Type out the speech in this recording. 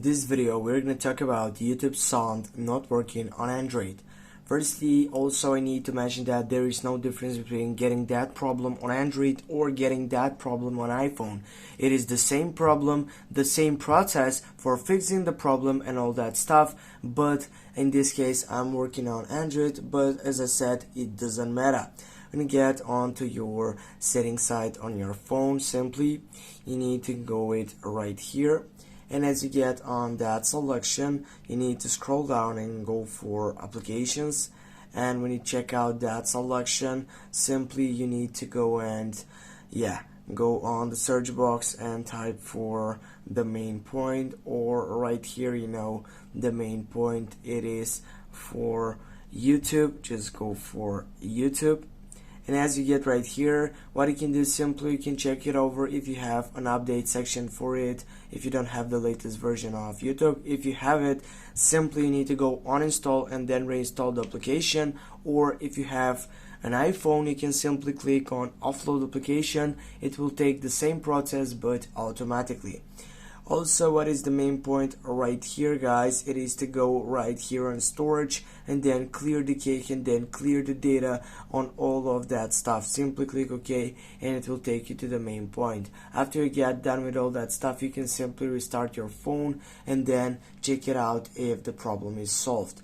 In this video, we're going to talk about YouTube sound not working on Android. Firstly, also I need to mention that there is no difference between getting that problem on Android or getting that problem on iPhone. It is the same problem, the same process for fixing the problem and all that stuff, but in this case I'm working on Android, but as I said, it doesn't matter. When you get onto your settings site on your phone, simply you need to go it right here. And as you get on that selection, you need to scroll down and go for applications. And when you check out that selection, simply you need to go and go on the search box and type for the main point, or right here, the main point, it is for YouTube. Just go for YouTube. And as you get right here, what you can do simply, you can check it over if you have an update section for it, if you don't have the latest version of YouTube. If you have it, simply you need to go uninstall and then reinstall the application. Or if you have an iPhone, you can simply click on offload application. It will take the same process but automatically. Also, what is the main point right here, guys? It is to go right here on storage and then clear the cake and then clear the data on all of that stuff. Simply click OK and it will take you to the main point. After you get done with all that stuff, you can simply restart your phone and then check it out if the problem is solved.